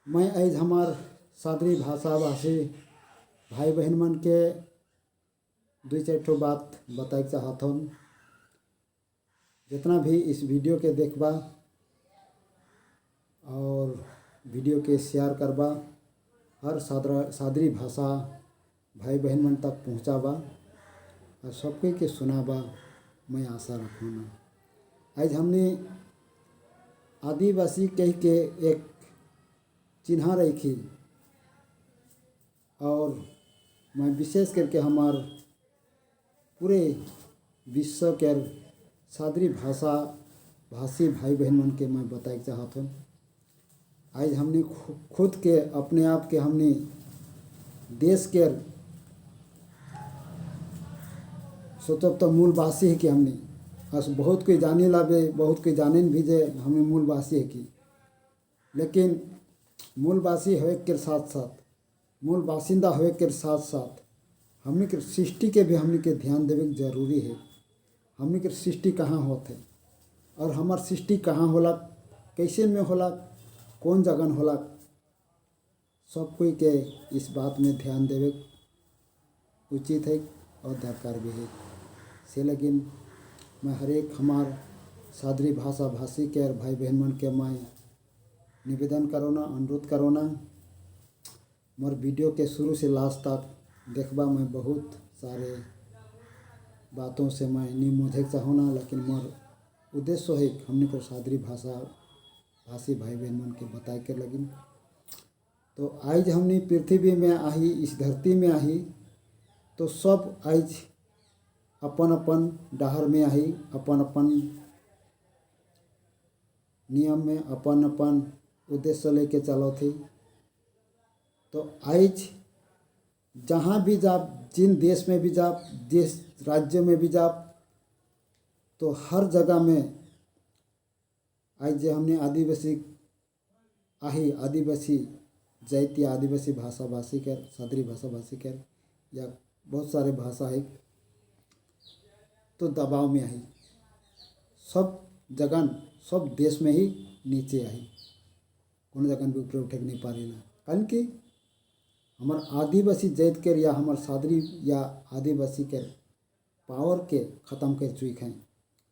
मैं आज हमार सादरी भाषा भाषी भाई बहन मन के दुई चार ठो बात बताए चाहत हूँ। जितना भी इस वीडियो के देखबा और वीडियो के शेयर करबा, हर सादरी भाषा भाई बहन मन तक पहुँचाबा और सबके के सुनाबा, मैं आशा रखूँगा। आज हमने आदिवासी कह के एक चिन्ह रखी और मैं विशेष करके हमार पूरे विश्व के सादरी भाषा भाषी भाई बहन मन के मैं बताए चाहत हूँ। आज हमने खुद के अपने आप के हमने देश के सोचब तो मूलवासी है कि हमने अस बहुत कोई जाने लागे, बहुत कोई जाने भी जे हमें मूलवासी है कि, लेकिन मूलवासी होए के साथ साथ, मूल बासिंदा होए के साथ साथ हमने के सृष्टि के भी हमने के ध्यान देवे जरूरी है। हमने के सृष्टि कहाँ होते और हमार सृष्टि कहाँ होला, कैसे में होला, कौन जगह होला, सब कोई के इस बात में ध्यान देवे उचित है और दरकार भी है। से लेकिन मैं हर एक हमार सादरी भाषा भाषी के और भाई बहन मन के मैं निवेदन करोना, अनुरोध करोना, मोर वीडियो के शुरू से लास्ट तक देखबा। मैं बहुत सारे बातों से मैं नहीं मुझे चाहूँगा, लेकिन मोर उद्देश्य है हमने को सादरी भाषा भाषी भाई बहन मन के बताए के लगिन। तो आज हमने पृथ्वी में आई, इस धरती में आई, तो सब आज अपन अपन डहर में आई, अपन अपन नियम में अपन अपन उद्देश्य लेके चलो थी। तो आज जहाँ भी जाप, जिन देश में भी जाप, देश राज्य में भी जाप, तो हर जगह में आज जो हमने आदिवासी आही, आदिवासी जाति, आदिवासी भाषा भाषी कर, सादरी भाषा भाषी कर, या बहुत सारे भाषा है, तो दबाव में आई, सब जगह सब देश में ही नीचे आई, कोनो जगह भी ऊपर उठे नहीं पा रही ना। कारण कि हमार आदिवासी जात के या हमार सादरी या आदिवासी के पावर के ख़त्म कर चुके हैं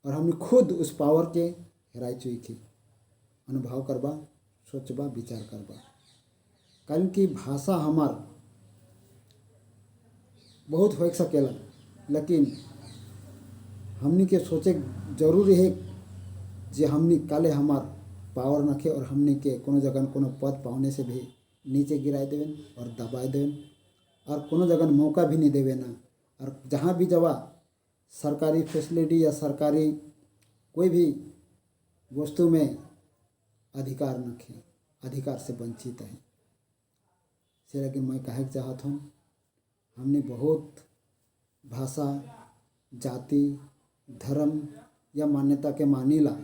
और हमने खुद उस पावर के हेराई चुकी। अनुभव करबा, सोचबा, विचार करबा। कारण कि भाषा हमार बहुत हो सकेला, लेकिन हमनी के सोचे जरूरी है जे हमनी काले हमार पावर नखे और हमनी के कोनो जगह कोनो पद पाने से भी नीचे गिराए देवेन और दबाए देवेन और कोनो जगह मौका भी नहीं देवे ना। और जहाँ भी जवा सरकारी फैसिलिटी या सरकारी कोई भी वस्तु में अधिकार नखे, अधिकार से वंचित है। से लेकिन मैं कहे चाहत हूँ, हमने बहुत भाषा, जाति, धर्म या मान्यता के मानीला,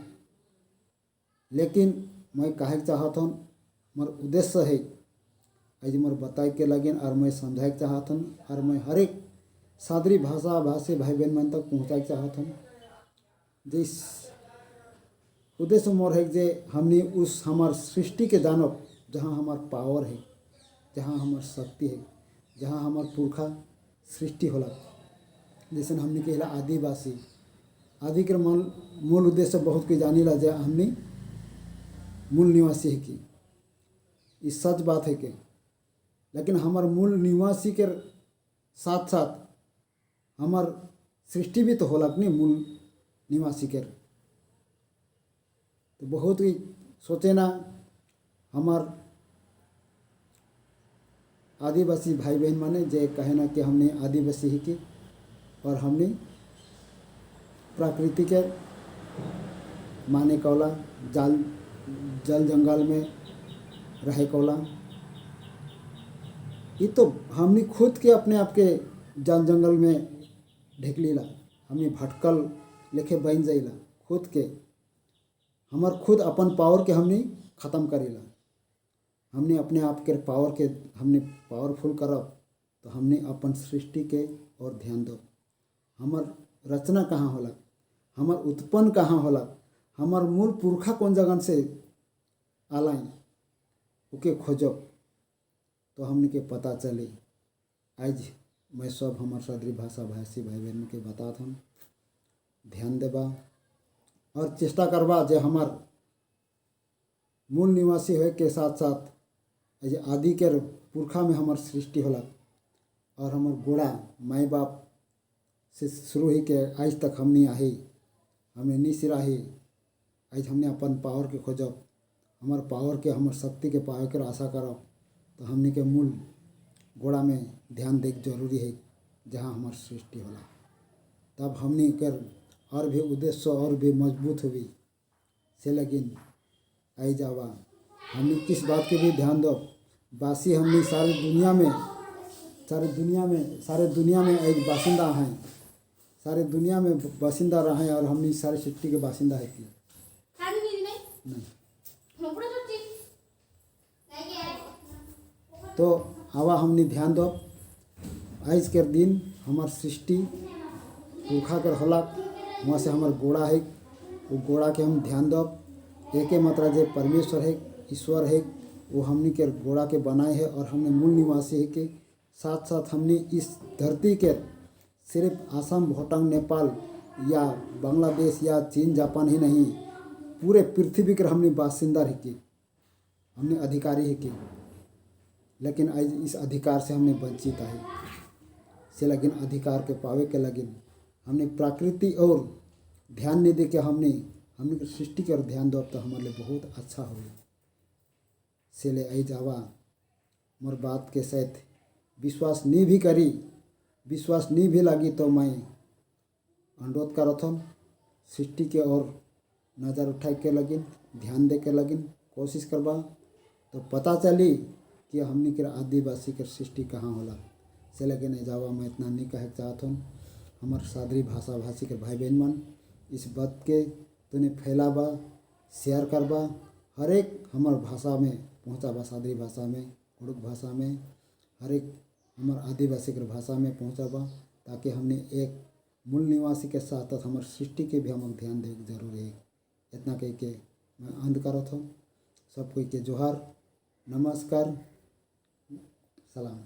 लेकिन मैं कहे चाहत हूँ, मोर उद्देश्य है आज मोर बताए के लगिन और मैं समझाए चाहत हूँ और मैं हर एक सादरी भाषा भाषी भाई बहन मन तक पहुँचाए चाहत हूँ। जिस उद्देश्य मोर है जे हमने उस हमार सृष्टि के जानब, जहाँ हमार पावर है, जहाँ हमार शक्ति है, जहाँ हमार पुरखा सृष्टि होला। जैसे हमने कहला आदिवासी, आदि के मूल उद्देश्य बहुत कोई जानी ला, जे हमने मूल निवासी है कि इस सच बात है कि, लेकिन हमार मूल निवासी के साथ साथ हमार सृष्टि भी तो होला अपनी मूल निवासी के। तो बहुत ही सोचे ना, हमार आदिवासी भाई बहन माने जे कहे ना कि हमने आदिवासी ही की और हमने प्रकृति के माने कौला, जल जंगल में रहे कौला। ये तो हमने खुद के अपने आप के जल जंगल में ढेक लीला, हमने भटकल लेके बन जाइला, खुद के हमार खुद अपन पावर के हमने ख़त्म करेला। हमने अपने आप के पावर के हमने पावरफुल करब, तो हमने अपन सृष्टि के और ध्यान दो। हमार रचना कहाँ होला, हमार उत्पन्न कहाँ होला, हमार मूल पुरखा कौन जगह से आलाइन, उके खोजब तो हमने के पता चली। आज मैं सब हमार सदरी भाषा भाषी भाई बहन के बतात हम ध्यान देबा और चेष्टा करबा जे हमार मूल निवासी होए के साथ साथ जे आदि के पुरखा में हमार सृष्टि होला और हमार गोड़ा माई बाप से शुरू ही के आज तक हमने आही हमने निसिराही। आज हमने अपन पावर के खोजब, हमार पावर के हमार शक्ति के पावे के आशा करब तो हमने के मूल गोड़ा में ध्यान दे जरूरी है जहाँ हमार सृष्टि होला। तब हमने कर और भी उद्देश्य और भी मजबूत हुई से लेकिन आई जावा हमने इस बात के भी ध्यान दो बासी हमने सारी दुनिया में आज बासिंदा हैं, सारे दुनिया में बासिंदा रहे और हमने सारी सृष्टि के बासिंदा है कि नहीं। तो आवा हमने ध्यान दो आज के दिन हमार सृष्टि पुरखा कर होला वहाँ से हमार गोड़ा है वो गोड़ा के हम ध्यान दो एक मात्रा जे परमेश्वर है ईश्वर है वो हमने के गोड़ा के बनाए है और हमने मूल निवासी है के साथ साथ हमने इस धरती के सिर्फ आसाम भूटान नेपाल या बांग्लादेश या चीन जापान ही नहीं पूरे पृथ्वी के हमने बासिंदा है कि हमने अधिकारी है कि लेकिन आज इस अधिकार से हमने वंचित है से लेकिन अधिकार के पावे के लगिन हमने प्रकृति और ध्यान नहीं दे के हमने सृष्टि के और ध्यान दो तो हमारे लिए बहुत अच्छा हो से ले आई जावा मोर बात के साथ विश्वास नहीं भी करी विश्वास नहीं भी लगी तो मैं अनुरोध करत हूँ सृष्टि के और नज़र उठाए के लगिन ध्यान दे के लगिन कोशिश करबा तो पता चली कि हमने के आदिवासी के सृष्टि कहाँ होला से लेकिन जावा मैं इतना नहीं कह चाहता हूँ। हमारे सादरी भाषा भाषी के भाई बहन मन इस बात के तूने फैलाबा शेयर करबा हर एक हमार भाषा में पहुँचाबा सादरी भाषा में कुड़ुक भाषा में हर एक हमार आदिवासी के भाषा में पहुँचाबा ताकि हमने एक मूल निवासी के साथ साथ हमारे सृष्टि के भी हमें ध्यान दे जरूरी है। इतना कह के मैं अंत करत हूँ। सब कोई के जोहार नमस्कार सलाम।